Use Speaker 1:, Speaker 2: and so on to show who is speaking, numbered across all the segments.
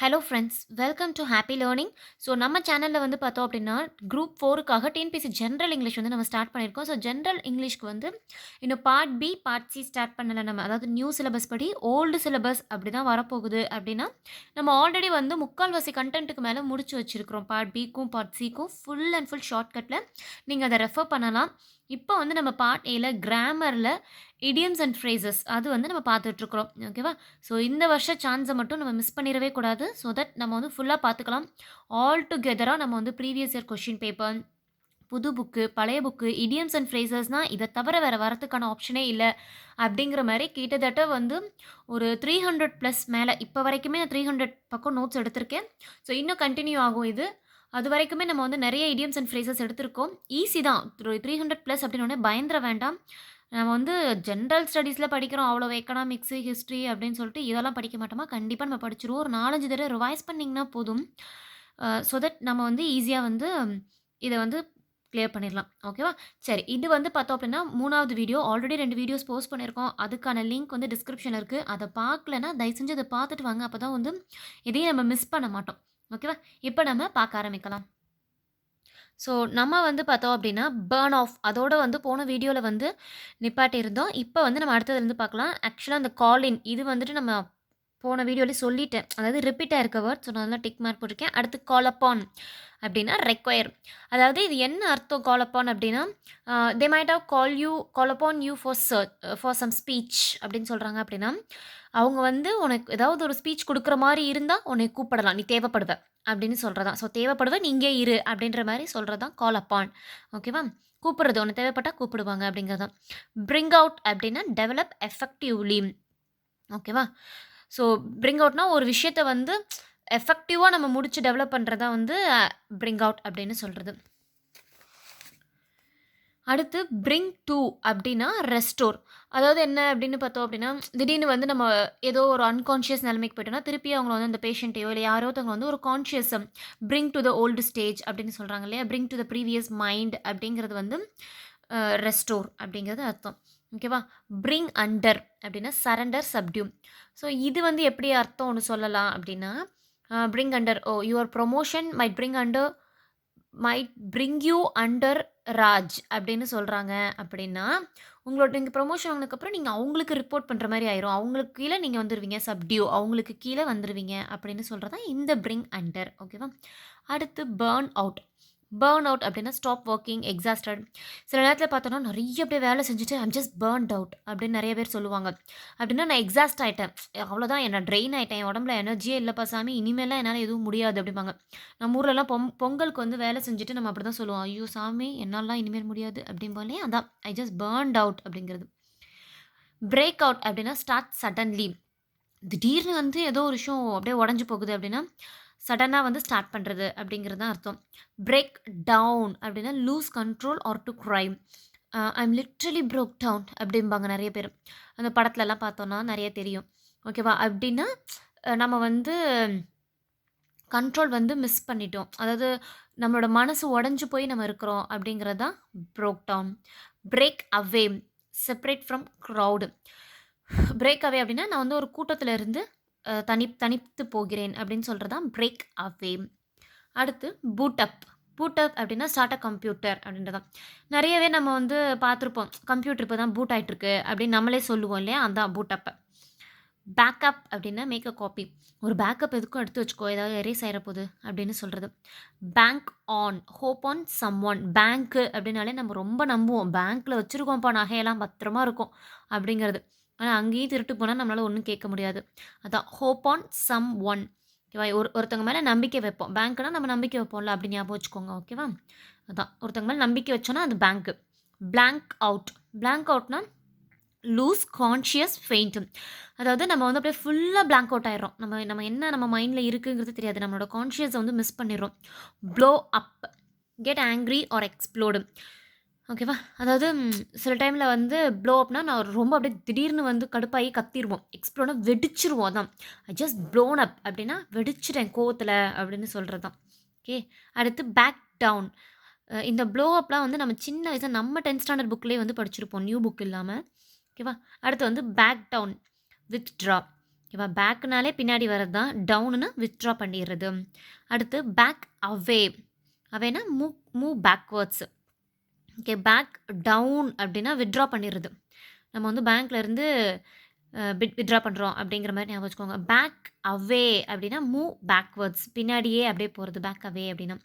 Speaker 1: Hello friends, welcome to happy learning. So நம்ம சேனலில் வந்து பார்த்தோம் அப்படின்னா, குரூப் 4க்காக டிஎன்பிஎஸ்சி ஜென்ரல் இங்கிலீஷ் வந்து நம்ம ஸ்டார்ட் பண்ணியிருக்கோம். ஸோ ஜென்ரல் இங்கிலீஷ்க்கு வந்து இன்னும் part B, part C start பண்ணல நம்ம. அதாவது நியூ சிலபஸ் படி ஓல்டு சிலபஸ் அப்படி தான் வரப்போகுது அப்படின்னா, நம்ம ஆல்ரெடி வந்து முக்கால்வாசி கண்டென்ட்டுக்கு மேலே முடிச்சு வச்சுருக்கிறோம். பார்ட் பிக்கும் பார்ட் சிக்கும் ஃபுல் அண்ட் ஃபுல் ஷார்ட்கட்டில் நீங்கள் அதை ரெஃபர் பண்ணலாம். இப்போ வந்து நம்ம பார்ட் ஏல கிராமரில் இடியம்ஸ் அண்ட் ஃப்ரேசஸ் அது வந்து நம்ம பார்த்துட்ருக்குறோம். ஓகேவா? ஸோ இந்த வருஷ சான்ஸை மட்டும் நம்ம மிஸ் பண்ணிடவே கூடாது. ஸோ தட் நம்ம வந்து ஃபுல்லாக பார்த்துக்கலாம். ஆல் டுகெதராக நம்ம வந்து ப்ரீவியஸ் இயர் கொஷின் பேப்பர், புது புக்கு, பழைய புக்கு, இடியம்ஸ் அண்ட் ஃப்ரேசஸ்னால் இதை தவிர வேறு வரத்துக்கான ஆப்ஷனே இல்லை அப்படிங்கிற மாதிரி கிட்டத்தட்ட வந்து ஒரு 300 ப்ளஸ் மேலே இப்போ வரைக்குமே நான் 300 பக்கம் நோட்ஸ் எடுத்திருக்கேன். ஸோ இன்னும் கண்டினியூ ஆகும் இது. அது வரைக்குமே நம்ம வந்து நிறைய இடியம்ஸ் அண்ட் ஃப்ரேசஸ் எடுத்திருக்கோம். ஈஸி தான். 300 ப்ளஸ் அப்படின்னோடனே பயந்துர வேண்டாம். நம்ம வந்து ஜென்ரல் ஸ்டடீஸில் படிக்கிறோம். அவ்வளோ எக்கனாமிக்ஸு, ஹிஸ்ட்ரி அப்படின்னு சொல்லிட்டு இதெல்லாம் படிக்க மாட்டோமா? கண்டிப்பாக நம்ம படிச்சுருவோம். ஒரு 4, 5 தடவை ரிவைஸ் பண்ணிங்கன்னா போதும். ஸோ தட் நம்ம வந்து ஈஸியாக வந்து இதை வந்து கிளியர் பண்ணிடலாம். ஓகேவா? சரி, இது வந்து பார்த்தோம் அப்படின்னா 3வது வீடியோ. ஆல்ரெடி 2 வீடியோஸ் போஸ்ட் பண்ணியிருக்கோம். அதுக்கான லிங்க் வந்து டிஸ்கிரிப்ஷனில் இருக்குது. அதை பார்க்கலன்னா தயவு செஞ்சு அதை பார்த்துட்டு வாங்க. அப்போ தான் வந்து எதையும் நம்ம மிஸ் பண்ண மாட்டோம். ஓகேவா? இப்போ நம்ம பார்க்க ஆரம்பிக்கலாம். ஸோ நம்ம வந்து பார்த்தோம் அப்படின்னா, பர்ன் ஆஃப் அதோட வந்து போன வீடியோவில் வந்து நிப்பாட்டியிருந்தோம். இப்போ வந்து நம்ம அடுத்ததுலேருந்து பார்க்கலாம். ஆக்சுவலாக அந்த கால் இன் இது வந்துட்டு நம்ம போன வீடியோலயே சொல்லிட்டேன். அதாவது ரிப்பீட் ஆயிருக்க வேர்ட். ஸோ நான் அதெல்லாம் டிக் மார்க் போட்டிருக்கேன். அடுத்து கால் அப்பான் அப்படின்னா ரெக்வயர். அதாவது இது என்ன அர்த்தம் கால் அப்பான் அப்படின்னா, they might have call upon you for some speech அப்படின்னு சொல்கிறாங்க அப்படின்னா, அவங்க வந்து உனக்கு ஏதாவது ஒரு ஸ்பீச் கொடுக்குற மாதிரி இருந்தால் உன்னை கூப்பிடலாம். நீ தேவைப்படுவ அப்படின்னு சொல்கிறதான். ஸோ தேவைப்படுவ நீ இங்கே இரு அப்படின்ற மாதிரி சொல்கிறது தான் கால் அப்பான். ஓகேவா? கூப்பிடுறது உனக்கு தேவைப்பட்டால் கூப்பிடுவாங்க அப்படிங்கிறது தான். பிரிங் அவுட் அப்படின்னா டெவலப் எஃபெக்டிவ்லி. ஓகேவா? ஸோ பிரிங் அவுட்னா ஒரு விஷயத்த வந்து எஃபெக்டிவாக நம்ம முடிச்சு டெவலப் பண்ணுறதா வந்து பிரிங் அவுட் அப்படின்னு சொல்கிறது. அடுத்து பிரிங் டூ அப்படின்னா ரெஸ்டோர். அதாவது என்ன அப்படின்னு பார்த்தோம் அப்படின்னா, திடீர்னு வந்து நம்ம ஏதோ ஒரு அன்கான்ஷியஸ் நிலைமைக்கு போயிட்டோம்னா, திருப்பி அவங்கள வந்து அந்த பேஷண்ட்டையோ இல்லை யாரோ ஒருத்தவங்க வந்து ஒரு conscious bring to the old stage அப்படின்னு சொல்கிறாங்க இல்லையா? Bring to the previous mind அப்படிங்கிறது வந்து ரெஸ்டோர் அப்படிங்கிறது அர்த்தம். ஓகேவா? பிரிங் அண்டர் அப்படின்னா சரண்டர், சப்டியூம். ஸோ இது வந்து எப்படி அர்த்தம் ஒன்று சொல்லலாம் அப்படின்னா, bring under your promotion might bring you under Raj அப்படின்னு சொல்கிறாங்க அப்படின்னா, உங்களோட நீங்கள் ப்ரொமோஷன் ஆனதுக்கப்புறம் நீங்கள் அவங்களுக்கு ரிப்போர்ட் பண்ணுற மாதிரி ஆயிரும். அவங்களுக்கு கீழே நீங்கள் வந்துருவீங்க. சப்டியூ அவங்களுக்கு கீழே வந்துருவீங்க அப்படின்னு சொல்கிறது தான் இந்த பிரிங் அண்டர். ஓகேவா? அடுத்து பர்ன் அவுட். பர்ன் அவுட் அப்படின்னா ஸ்டாப் ஒர்க்கிங், எக்ஸாஸ்டட். சில நேரத்தில் பார்த்தோன்னா நிறைய அப்படியே வேலை செஞ்சுட்டு ஐம் ஜஸ்ட் பர்ன்ட் அவுட் அப்படின்னு நிறைய பேர் சொல்லுவாங்க. அப்படின்னா நான் எக்ஸாஸ்ட் ஆகிட்டேன், அவ்வளோதான், என்ன ட்ரெயின் ஆகிட்டேன், என் உடம்புல எனர்ஜியே இல்லைப்பா சாமி, இனிமேலாம் என்னால் எதுவும் முடியாது அப்படிம்பாங்க. நம்ம ஊர்லலாம் பொங்கலுக்கு வந்து வேலை செஞ்சுட்டு நம்ம அப்படி தான் சொல்லுவோம், ஐயோ சாமி என்னாலாம் இனிமேல் முடியாது அப்படிம்போம் இல்லையா? அதான் ஐ ஜஸ்ட் பர்ன்ட் அவுட் அப்படிங்கிறது. பிரேக் அவுட் அப்படின்னா ஸ்டார்ட் சடன்லி. திடீர்னு வந்து ஏதோ ஒரு விஷயம் அப்படியே உடஞ்சி போகுது அப்படின்னா சடனாக வந்து ஸ்டார்ட் பண்ணுறது அப்படிங்கிறது தான் அர்த்தம். பிரேக் டவுன் அப்படின்னா lose control or to crime. I'm literally broke down அப்படிம்பாங்க நிறைய பேர். அந்த படத்துலலாம் பார்த்தோன்னா நிறைய தெரியும். ஓகேவா? அப்படின்னா நம்ம வந்து கண்ட்ரோல் வந்து மிஸ் பண்ணிட்டோம். அதாவது நம்மளோட மனசு உடஞ்சி போய் நம்ம இருக்கிறோம் அப்படிங்கிறது தான் broke down. Break away separate from crowd. Break away அப்படின்னா நான் வந்து ஒரு கூட்டத்தில் இருந்து தனித்து போகிறேன் அப்படின்னு சொல்கிறது தான் பிரேக் அவே. அடுத்து பூட் அப். பூட் அப் அப்படின்னா ஸ்டார்ட் அ கம்ப்யூட்டர் அப்படின்றதான். நிறையவே நம்ம வந்து பார்த்துருப்போம், கம்ப்யூட்டர் இப்போ தான் பூட் ஆகிட்டுருக்கு அப்படின்னு நம்மளே சொல்லுவோம் இல்லையா? அதான் பூட் அப். பேக்கப் அப்படின்னா மேக் அ காப்பி. ஒரு பேக்கப் எதுக்கும் எடுத்து வச்சுக்கோ, ஏதாவது எரேஸ் ஆகிடப்போகுது அப்படின்னு சொல்கிறது. Bank on, hope on someone. Bank அப்படின்னாலே நம்ம ரொம்ப நம்புவோம், பேங்க்கில் வச்சுருக்கோம்ப்பா நகையெல்லாம் பத்திரமா இருக்கும் அப்படிங்கிறது. ஆனால் அங்கேயும் திருட்டு போனால் நம்மளால் ஒன்றும் கேட்க முடியாது. அதான் ஹோப் ஆன் சம் ஒன். ஓகேவா? ஒருத்தவங்க மேலே நம்பிக்கை வைப்போம். பேங்க்னா நம்ம நம்பிக்கை வைப்போம்ல, அப்படி ஞாபகம் வச்சுக்கோங்க. ஓகேவா? அதான் ஒருத்தவங்க மேலே நம்பிக்கை வச்சோன்னா அது பேங்க்கு. Blank out. பிளாங்க் அவுட்னா லூஸ் கான்ஷியஸ் ஃபெயிண்ட்டு. அதாவது நம்ம வந்து அப்படியே ஃபுல்லாக பிளாங்க் அவுட் ஆயிடுறோம். நம்ம என்ன நம்ம மைண்டில் இருக்குங்கிறது தெரியாது. நம்மளோட கான்ஷியஸை வந்து மிஸ் பண்ணிடுறோம். Blow up. Get angry or explode. ஓகேவா? அதாவது சில டைமில் வந்து ப்ளோ அப்னா நான் ரொம்ப அப்படியே திடீர்னு வந்து கடுப்பாகி கத்திருவோம். எக்ஸ்ப்ளோனா வெடிச்சிருவோம். அதான் ஐ ஜஸ்ட் ப்ளோன் அப் அப்படின்னா வெடிச்சிட்டேன் கோவத்தில் அப்படின்னு சொல்கிறது தான். ஓகே. அடுத்து பேக் டவுன். இந்த ப்ளோ அப்லாம் வந்து நம்ம சின்ன வயசில் நம்ம 10th ஸ்டாண்டர்ட் புக்லேயே வந்து படிச்சிருப்போம், நியூ புக் இல்லாமல். ஓகேவா? அடுத்து வந்து பேக் டவுன், வித்ட்ரா. ஓகேவா? பேக்னாலே பின்னாடி வர்றது தான். டவுனுன்னா வித்ட்ரா பண்ணிடுறது. அடுத்து பேக் அவே. அவேனா move move backwards. Okay. Back down அப்படின்னா வித்ட்ரா பண்ணிடுறது. நம்ம வந்து பேங்க்லேருந்து வித்ட்ரா பண்ணுறோம் அப்படிங்கிற மாதிரி ஞாபகம் வச்சுக்கோங்க. பேக் அவே அப்படின்னா மூவ் பேக்வேர்ட்ஸ். பின்னாடியே அப்படியே போகிறது. பேக் அவே அப்படின்னா.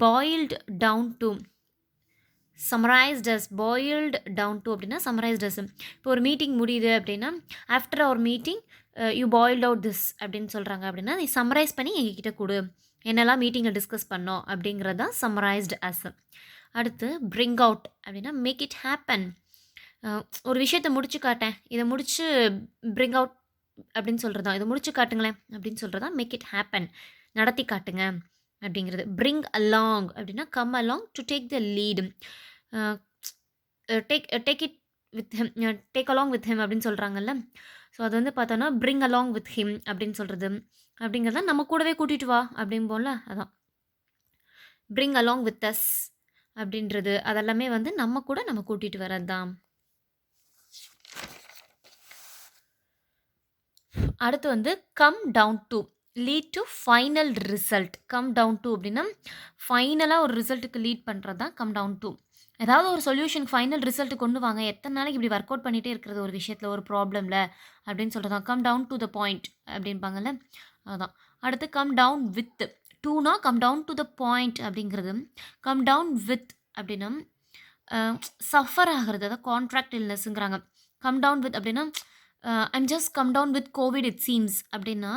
Speaker 1: Boiled down to summarized as. Boiled down to அப்படின்னா சம்மரைஸ்ட் அஸ். இப்போ ஒரு மீட்டிங் முடியுது அப்படின்னா after our meeting you boiled out this அப்படின்னு சொல்கிறாங்க அப்படின்னா நீ சம்மரைஸ் பண்ணி எங்ககிட்ட கொடு, என்னெல்லாம் மீட்டிங்கில் டிஸ்கஸ் பண்ணோம் அப்படிங்கிறது தான் சம்மரைஸ்டு அஸ். அடுத்து பிரிங் அவுட் அப்படின்னா மேக் இட் ஹேப்பன். ஒரு விஷயத்தை முடிச்சு காட்டேன், இதை முடிச்சு பிரிங் அவுட் அப்படின்னு சொல்கிறது தான். இதை முடிச்சு காட்டுங்களேன் அப்படின்னு சொல்கிறது தான் மேக் இட் ஹேப்பன். நடத்தி காட்டுங்க அப்படிங்கிறது. பிரிங் அலாங் அப்படின்னா come along to take the lead. Take it with him, take along with him அப்படின்னு சொல்கிறாங்கல்ல. ஸோ அது வந்து பார்த்தோன்னா பிரிங் அலாங் வித் ஹிம் அப்படின்னு சொல்கிறது. அப்படிங்கிறத நம்ம கூடவே கூட்டிகிட்டு வா அப்படிம்போம்ல, அதான் பிரிங் அலாங் வித் அஸ் அப்படின்றது. அதெல்லாமே வந்து நம்ம கூட நம்ம கூட்டிகிட்டு வரது தான். அடுத்து வந்து come down to lead to final result. Come down to அப்படின்னா ஃபைனலாக ஒரு ரிசல்ட்டுக்கு லீட் பண்ணுறது தான் கம் டவுன் டு. ஏதாவது ஒரு சொல்யூஷன் ஃபைனல் ரிசல்ட்டு கொண்டு வாங்க, எத்தனை நாளைக்கு இப்படி ஒர்க் அவுட் பண்ணிகிட்டே இருக்கிறது ஒரு விஷயத்தில், ஒரு ப்ராப்ளமில் அப்படின்னு சொல்கிறது தான். Come down to the point அப்படின்பாங்கல்ல, அதுதான். அடுத்து கம் டவுன் வித். டூனா come down to the point அப்படிங்கிறது. கம் டவுன் வித் அப்படின்னா சஃபர் ஆகிறது, அதாவது கான்ட்ராக்ட் இல்னஸ்ங்கிறாங்க. கம் டவுன் வித் அப்படின்னா I'm just come down with COVID it seems அப்படின்னா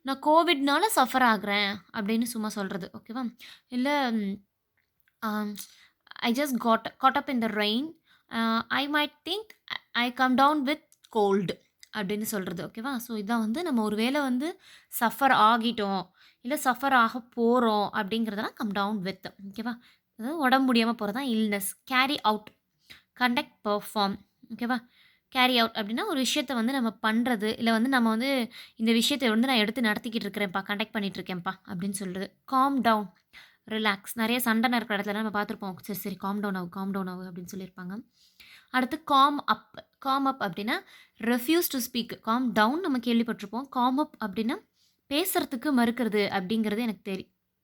Speaker 1: நான் கோவிட்னால சஃபர் ஆகுறேன் அப்படின்னு சும்மா சொல்கிறது. ஓகேவா? இல்லை I just got up in the rain, I might think I come down with cold அப்படின்னு சொல்கிறது. ஓகேவா? ஸோ இதான் வந்து நம்ம ஒரு வேளை வந்து சஃபர் ஆகிட்டோம், இல்லை சஃபர் ஆக போகிறோம் அப்படிங்கிறதெல்லாம் கம் டவுன் வித். ஓகேவா? அதாவது உடம்பு முடியாமல் போகிறது தான் illness. Carry out, conduct, perform. ஓகேவா? கேரி அவுட் அப்படின்னா ஒரு விஷயத்த வந்து நம்ம பண்ணுறது, இல்லை வந்து நம்ம வந்து இந்த விஷயத்தை வந்து நான் எடுத்து நடத்திக்கிட்டு இருக்கிறேன்ப்பா, கண்டக்ட் பண்ணிகிட்டு இருக்கேன்ப்பா அப்படின்னு சொல்கிறது. Calm down, relax. நிறைய சண்டை நடக்கிற இடத்துல நம்ம பார்த்துருப்போம். சரி சரி காம் டவுன் ஆகும், காம் டவுன் ஆகும் அப்படின்னு சொல்லியிருப்பாங்க. அடுத்து காம் அப். காம் அப் அப்படின்னா refuse to speak. Calm down நம்ம கேள்விப்பட்டிருப்போம். காம் அப் அப்படின்னா பேசுறதுக்கு மறுக்கிறது அப்படிங்கிறது எனக்கு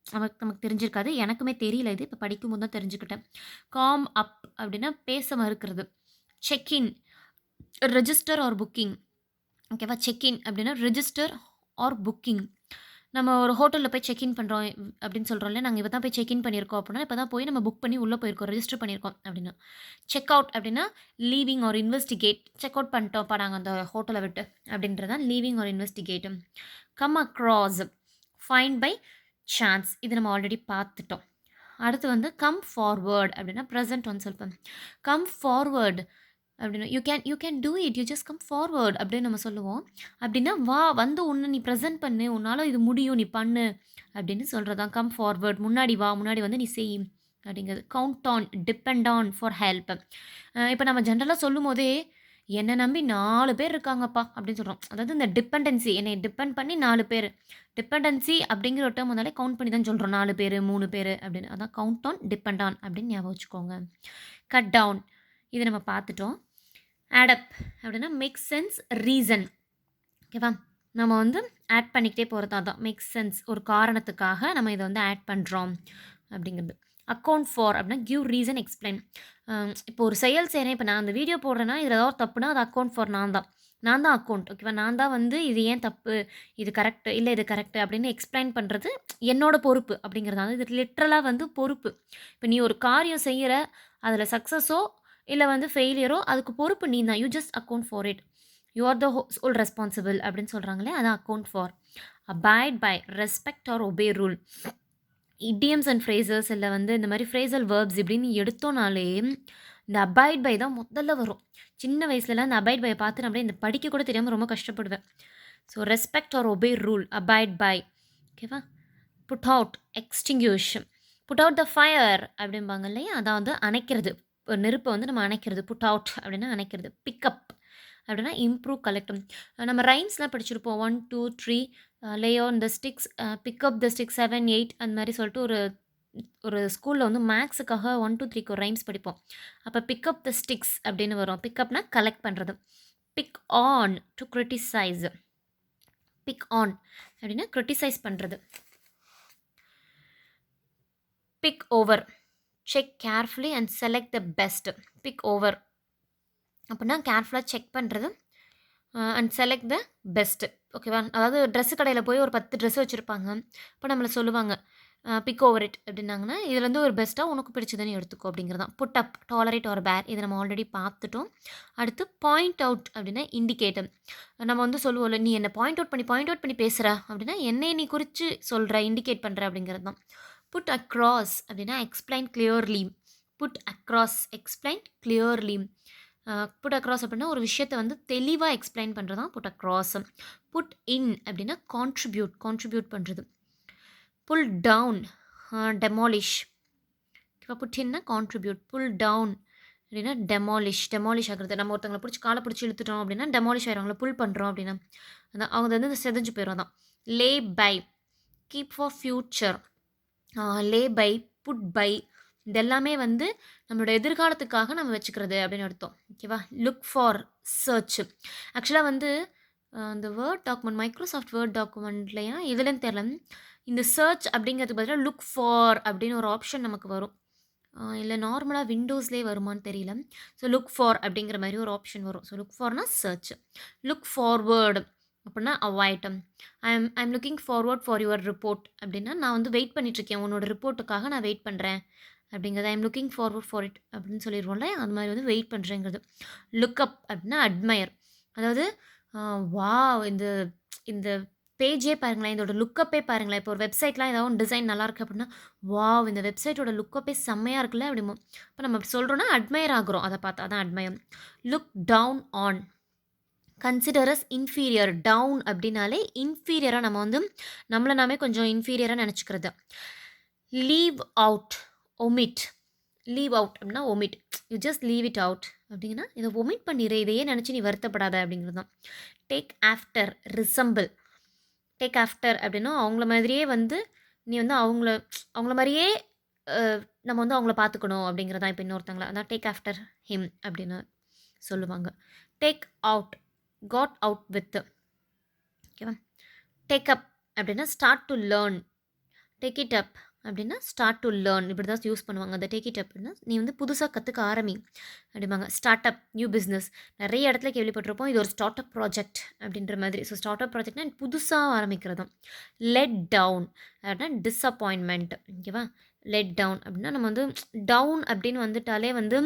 Speaker 1: நமக்கு தெரிஞ்சிருக்காது. எனக்குமே தெரியல, இது இப்போ படிக்கும்போது தான் தெரிஞ்சுக்கிட்டேன். காம் அப் அப்படின்னா பேச மறுக்கிறது. Check in, register or booking. ஓகேவா? செக்இன் அப்படின்னா ரெஜிஸ்டர் ஆர் புக்கிங். நம்ம ஒரு ஹோட்டலில் போய் செக்இன் பண்ணுறோம் அப்படின்னு சொல்கிறோம்ல, நாங்கள் இப்போ தான் போய் செக்இன் பண்ணியிருக்கோம் அப்படின்னா, இப்போ தான் போய் நம்ம புக் பண்ணி உள்ளே போயிருக்கோம், ரெஜிஸ்டர் பண்ணியிருக்கோம் அப்படின்னா. செக் அவுட் அப்படின்னா leaving or investigate. Check out பண்ணிட்டோம்ப்பா நாங்கள் அந்த ஹோட்டலை விட்டு அப்படின்றது தான் leaving or investigate. Come across, find by chance. இது நம்ம ஆல்ரெடி பார்த்துட்டோம். அடுத்து வந்து கம் ஃபார்வர்ட் அப்படின்னா present oneself. Come forward அப்படின்னா you can do it, you just come forward அப்படின்னு நம்ம சொல்லுவோம். அப்படின்னா வா, வந்து உன்னை நீ ப்ரெசென்ட் பண்ணு, உன்னால் இது முடியும், நீ பண்ணு அப்படின்னு சொல்கிறது தான் கம் ஃபார்வர்ட். முன்னாடி வா, முன்னாடி வந்து நீ செய் அப்படிங்கிறது. Count on, depend on for help. இப்போ நம்ம ஜென்ரலாக சொல்லும் போதே என்னை நம்பி 4 பேர் இருக்காங்கப்பா அப்படின்னு சொல்கிறோம். அதாவது இந்த டிபெண்டன்சி, என்னை டிபெண்ட் பண்ணி 4 பேர். டிபெண்டன்சி அப்படிங்கிற ஒரு டேர்ம் வந்தாலே கவுண்ட் பண்ணி தான் சொல்கிறோம், 4 பேர் 3 பேர் அப்படின்னு. அதான் கவுண்ட் ஆன், டிபெண்ட் ஆன் அப்படின்னு ஞாபகம் வச்சுக்கோங்க. கட் டவுன், இது நம்ம பார்த்துட்டோம். ஆடப் அப்படின்னா மேக் சென்ஸ், ரீசன். ஓகேவா? நம்ம வந்து ஆட் பண்ணிக்கிட்டே போகிறது தான் மேக் சென்ஸ். ஒரு காரணத்துக்காக நம்ம இதை வந்து ஆட் பண்ணுறோம் அப்படிங்கிறது. அக்கௌண்ட் ஃபார் அப்படின்னா கிவ் ரீசன், எக்ஸ்பிளைன். இப்போ ஒரு செயல் செய்கிறேன், இப்போ நான் அந்த வீடியோ போடுறேன்னா இதில் ஏதாவது தப்புனா அது அக்கௌண்ட் ஃபார் நான் தான் அக்கௌண்ட். ஓகேவா? நான் தான் வந்து இது ஏன் தப்பு, இது கரெக்டு, இல்லை இது கரெக்டு அப்படின்னு எக்ஸ்பிளைன் பண்ணுறது என்னோட பொறுப்பு அப்படிங்கிறதால இது லிட்ரலாக வந்து பொறுப்பு. இப்போ நீ ஒரு காரியம் செய்கிற, அதில் சக்ஸஸோ இல்லை வந்து ஃபெயிலியரோ அதுக்கு பொறுப்பு நீ தான். You just account for it, you are the whole responsible அப்படின்னு சொல்கிறாங்களே, அதான் account for. Abide by, respect or obey rule. Idioms and phrases இல்லை வந்து இந்த மாதிரி ஃப்ரேசல் வேர்ப்ஸ் இப்படின்னு எடுத்தோனாலே இந்த அபைட் பை தான் முதல்ல வரும். சின்ன வயசுலலாம் இந்த அபைட் பை பார்த்து நான் அப்படியே இந்த படிக்க கூட தெரியாமல் ரொம்ப கஷ்டப்படுவேன். So respect or obey rule, abide by. ஓகேவா? Put out, extinguish. Put out the fire அப்படிம்பாங்க இல்லையா, அதான் வந்து அணைக்கிறது. நெருப்பை வந்து நம்ம அணைக்கிறது. புட் அவுட் அப்படின்னா அணைக்கிறது. பிக்கப் அப்படின்னா இம்ப்ரூவ், கலெக்டும். நம்ம ரைம்ஸ்லாம் படிச்சிருப்போம். 1 2 3 lay on the sticks, pick up the sticks 7 8 அந்த மாதிரி சொல்லிட்டு ஒரு ஸ்கூலில் வந்து மேக்ஸுக்காக 1 2 3க்கு ஒரு ரைம்ஸ் படிப்போம். அப்போ பிக்கப் த ஸ்டிக்ஸ் அப்படின்னு வரும். பிக்கப்னா கலெக்ட் பண்ணுறது. Pick on, to criticize. Pick on அப்படின்னா கிரிட்டிசைஸ் பண்ணுறது. Pick over, check carefully and select the best. Pick over அப்படின்னா கேர்ஃபுல்லாக செக் பண்ணுறது அண்ட் செலக்ட் த பெஸ்ட்டு. ஓகேவா? அதாவது ட்ரெஸ்ஸு கடையில் போய் ஒரு 10 ட்ரெஸ் வச்சுருப்பாங்க. இப்போ நம்மளை சொல்லுவாங்க பிக் ஓவர் இட் அப்படின்னாங்கன்னா, இதுலேருந்து ஒரு பெஸ்ட்டாக உனக்கு பிடிச்சதுன்னு எடுத்துக்கோ அப்படிங்கிறது தான். புட் அப், டாலரேட் ஆர் பேர் இதை நம்ம ஆல்ரெடி பார்த்துட்டோம். அடுத்து பாயிண்ட் அவுட் அப்படின்னா இண்டிகேட்டர். நம்ம வந்து சொல்லுவோம்ல, நீ என்ன பாயிண்ட் அவுட் பண்ணி பேசுகிற அப்படின்னா என்னை நீ குறித்து சொல்கிற, இண்டிகேட் பண்ணுற அப்படிங்கிறது தான். புட் அக்ராஸ் அப்படின்னா explain clearly. Put across, explain clearly. Put across அப்படின்னா ஒரு விஷயத்தை வந்து தெளிவாக எக்ஸ்பிளைன் பண்ணுறது தான் புட் அக்ராஸ். புட் இன் அப்படின்னா கான்ட்ரிபியூட் பண்ணுறது. Pull down, demolish. இப்போ புட் இன்னா கான்ட்ரிபியூட், புல் டவுன் அப்படின்னா டெமாலிஷ் ஆகுறது. நம்ம ஒருத்தவங்களை பிடிச்சி காலை பிடிச்சி இழுத்துட்டோம் அப்படின்னா டெமாலிஷ் ஆயிடுவாங்களா, புல் பண்ணுறோம் அப்படின்னா அதான் அவங்க வந்து செதஞ்சு போயிடும். தான் lay by, keep for future. Lay by, put by இதெல்லாமே வந்து நம்மளோட எதிர்காலத்துக்காக நம்ம வச்சுக்கிறது அப்படின்னு அர்த்தம். ஓகேவா? Look for, search. ஆக்சுவலாக வந்து இந்த வேர்ட் டாக்குமெண்ட், மைக்ரோசாஃப்ட் வேர்ட் டாக்குமெண்ட்லையா இதுலன்னு தெரில, இந்த சர்ச் அப்படிங்கிறதுக்கு பதிலாக லுக் ஃபார் அப்படின்னு ஒரு ஆப்ஷன் நமக்கு வரும். இல்லை நார்மலாக விண்டோஸ்லேயே வருமானு தெரியல. ஸோ லுக் ஃபார் அப்படிங்கிற மாதிரி ஒரு ஆப்ஷன் வரும். ஸோ லுக் ஃபார்னா சர்ச். லுக் ஃபார்வேர்டு அப்படின்னா avoid. I'm looking forward for your report அப்படின்னா நான் வந்து வெயிட் பண்ணிட்டுருக்கேன், உன்னோட ரிப்போர்ட்டுக்காக நான் வெயிட் பண்ணுறேன் அப்படிங்கிறது. I'm looking forward for it அப்படின்னு சொல்லிடுவோம்ல, அது மாதிரி வந்து வெயிட் பண்ணுறேங்கிறது. லுக்கப் அப்படின்னா அட்மையர். அதாவது வா இந்த இந்த பேஜே பாருங்களேன், இதோட லுக்கப்பே பாருங்களேன். இப்போ ஒரு வெப்சைட்லாம் ஏதாவது ஒன்று டிசைன் நல்லாயிருக்கு அப்படின்னா, வாவ் இந்த வெப்சைட்டோட லுக்கப்பே செம்மையாக இருக்குல்ல அப்படிமோ. இப்போ நம்ம சொல்கிறோன்னா அட்மையர் ஆகுறோம், அதை பார்த்தா அதான் admire. Look down on, consider as inferior. Down அப்படின்னாலே இன்ஃபீரியராக நம்ம வந்து நம்மளை நாமே கொஞ்சம் இன்ஃபீரியராக நினச்சிக்கிறது. Leave out, omit. Leave out அப்படின்னா omit, you just leave it out அப்படிங்கன்னா இதை ஒமிட் பண்ணிடு, இதையே நினச்சி நீ வருத்தப்படாத அப்படிங்கிறது தான். Take after, resemble. Take after அப்படின்னா அவங்கள மாதிரியே வந்து நீ வந்து அவங்கள மாதிரியே நம்ம வந்து அவங்கள பார்த்துக்கணும் அப்படிங்கிறதான். இப்போ இன்னொருத்தங்களா அதான் டேக் ஆஃப்டர் ஹிம் அப்படின்னு சொல்லுவாங்க. Take out, got out with. ஓகேவா? டேக் அப் அப்படின்னா start to learn. Take it up அப்படின்னா ஸ்டார்ட் டு லேர்ன், இப்படி தான் யூஸ் பண்ணுவாங்க. அந்த டேக் இட் அப்படின்னா நீ வந்து புதுசாக கற்றுக்க ஆரம்பி அப்படிம்பாங்க. Start up, new business. நிறைய இடத்துல கேள்விப்பட்டிருப்போம், இது ஒரு ஸ்டார்ட் அப் ப்ராஜெக்ட் அப்படின்ற மாதிரி. ஸோ ஸ்டார்ட் அப் ப்ராஜெக்ட்னா புதுசாக ஆரம்பிக்கிறதும். லெட் டவுன் அப்படின்னா டிஸப்பாயின்மெண்ட். ஓகேவா? லெட் டவுன் அப்படின்னா நம்ம வந்து டவுன் அப்படின்னு வந்துட்டாலே வந்து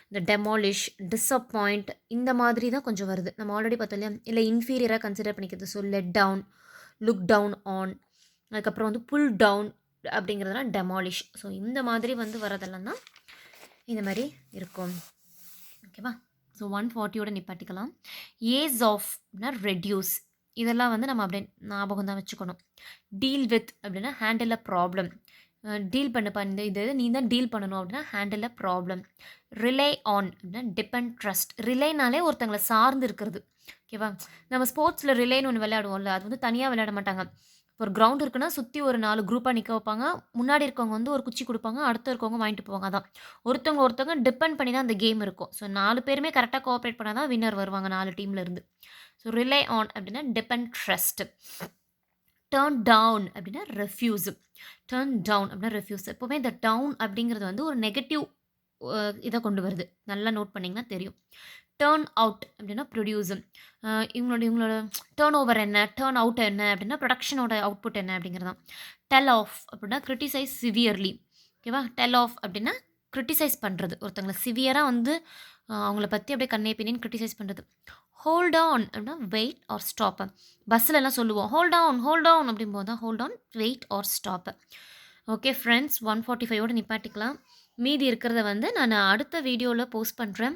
Speaker 1: இந்த டெமாலிஷ், டிஸப்பாயிண்ட் இந்த மாதிரி தான் கொஞ்சம் வருது. நம்ம ஆல்ரெடி பார்த்தோம் இல்லையா, இல்லை இன்ஃபீரியராக கன்சிடர் பண்ணிக்கிறது. So let down, look down on, அதுக்கப்புறம் வந்து புல் டவுன் அப்படிங்கிறதுலாம் டெமாலிஷ். ஸோ இந்த மாதிரி வந்து வரதெல்லாம் தான் இந்த மாதிரி இருக்கும். ஓகேவா? ஸோ 140யோட நிப்பாட்டிக்கலாம். ஏஸ் ஆஃப் அப்படின்னா ரெடியூஸ். இதெல்லாம் வந்து நம்ம அப்படியே ஞாபகம் தான் வச்சுக்கணும். டீல் வித் அப்படின்னா ஹேண்டில் அ ப்ராப்ளம். டீல் பண்ணப்பா, இந்த இது நீ தான் டீல் பண்ணணும் அப்படின்னா handle a problem. Rely on அப்படின்னா டிபெண்ட், ட்ரஸ்ட். ரிலேனாலே ஒருத்தங்களை சார்ந்து இருக்கிறது. ஓகேவா? நம்ம ஸ்போர்ட்ஸில் ரிலேன்னு ஒன்று விளையாடுவோம்ல, அது வந்து தனியாக விளையாட மாட்டாங்க. ஒரு கிரவுண்ட் இருக்குன்னா சுற்றி ஒரு 4 குரூப்பாக நிற்க வைப்பாங்க. முன்னாடி இருக்கவங்க வந்து ஒரு குச்சி கொடுப்பாங்க, அடுத்து இருக்கவங்க வாங்கிட்டு போவாங்க. அதான் ஒருத்தவங்க டிபெண்ட் பண்ணி தான் அந்த கேம் இருக்கும். ஸோ 4 பேருமே கரெக்டாக கோஆப்ரேட் பண்ணால் தான் வின்னர் வருவாங்க 4 டீம்லேருந்து. ஸோ ரிலே ஆன் அப்படின்னா டிபெண்ட், ட்ரஸ்ட். டர்ன் டவுன் அப்படின்னா ரெஃப்யூஸ். டர்ன் டவுன் அப்படின்னா ரெஃப்யூஸ். எப்போவுமே இந்த டவுன் அப்படிங்கிறது வந்து ஒரு நெகட்டிவ் இதை கொண்டு வருது. நல்லா நோட் பண்ணிங்கன்னா தெரியும். டேர்ன் அவுட் அப்படின்னா ப்ரொடியூஸ். இவங்களோட டேர்ன் ஓவர் என்ன, டேர்ன் அவுட் என்ன அப்படின்னா ப்ரொடக்ஷனோட அவுட்புட் என்ன அப்படிங்கிறது தான். டெல் ஆஃப் அப்படின்னா கிரிட்டிசைஸ் சிவியர்லி. ஓகேவா? டெல் ஆஃப் அப்படின்னா கிரிட்டிசைஸ் பண்ணுறது, ஒருத்தங்களை சிவியராக வந்து அவங்கள பற்றி அப்படியே கண்ணே பின்னேன்னு கிரிட்டிசைஸ் பண்ணுறது. ஹோல்ட் ஆன் அப்படின்னா வெயிட் ஆர் ஸ்டாப். பஸ்ஸிலலாம் சொல்லுவோம் ஹோல்ட் ஆன் அப்படிம்போது தான் hold on, wait or stop. Okay friends, 145யோட நிப்பாட்டிக்கலாம். மீதி இருக்கிறத வந்து நான் அடுத்த வீடியோவில் போஸ்ட் பண்ணுறேன்.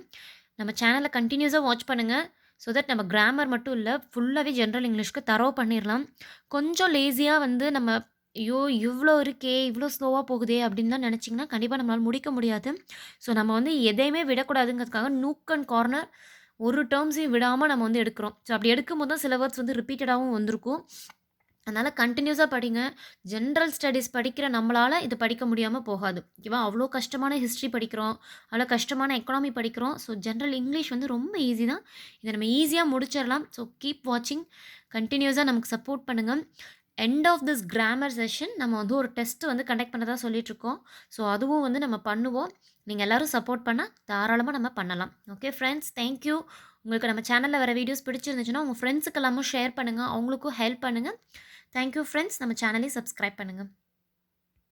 Speaker 1: நம்ம சேனலை கண்டினியூஸாக வாட்ச் பண்ணுங்கள். ஸோ தட் நம்ம கிராமர் மட்டும் இல்லை, ஃபுல்லாகவே ஜென்ரல் இங்கிலீஷ்க்கு தரோ பண்ணிடலாம். கொஞ்சம் லேசியாக வந்து நம்ம ஐயோ இவ்வளோ இருக்கே, இவ்வளோ ஸ்லோவாக போகுதே அப்படின்லாம் நினச்சிங்கன்னா கண்டிப்பாக நம்மளால் முடிக்க முடியாது. ஸோ நம்ம வந்து எதையுமே விடக்கூடாதுங்கிறதுக்காக நூக் அண்ட் கார்னர் ஒரு டேர்ம்ஸையும் விடாமல் நம்ம வந்து எடுக்கிறோம். ஸோ அப்படி எடுக்கும்போது தான் சில வேர்ட்ஸ் வந்து ரிப்பீட்டடாகவும் வந்திருக்கும். அதனால கன்டினியூஸா படிங்க. ஜெனரல் ஸ்டடீஸ் படிக்கிற நம்மளால இது படிக்க முடியாம போகாது. ஓகேவா? அவ்ளோ கஷ்டமான ஹிஸ்ட்ரி படிக்கிறோம். அவ்ளோ கஷ்டமான எக்கனாமி படிக்கிறோம். ஸோ ஜெனரல் இங்கிலீஷ் வந்து ரொம்ப ஈஸி தான். இத நம்ம ஈஸியா முடிச்சிடலாம். ஸோ கீப் வாட்சிங். கன்டினியூஸா நமக்கு சப்போர்ட் பண்ணுங்க. End of this grammar session நம்ம வந்து ஒரு டெஸ்ட் வந்து கண்டக்ட் பண்ணதா சொல்லிட்டுருக்கோம். ஸோ அதுவும் வந்து நம்ம பண்ணுவோம். நீங்க எல்லாரும் சப்போர்ட் பண்ணா தாராளமா நம்ம பண்ணலாம். Okay friends, thank you. உங்களுக்கு நம்ம சேனல்ல வர வீடியோஸ் பிடிச்சிருந்துச்சுன்னா, உங்க ஃப்ரெண்ட்ஸுக்கு எல்லாமும் ஷேர் பண்ணுங்க. அவங்களுக்கும் ஹெல்ப் பண்ணுங்க. Thank you friends. நம்ம சேனலையும் சப்ஸ்கிரைப் பண்ணுங்க.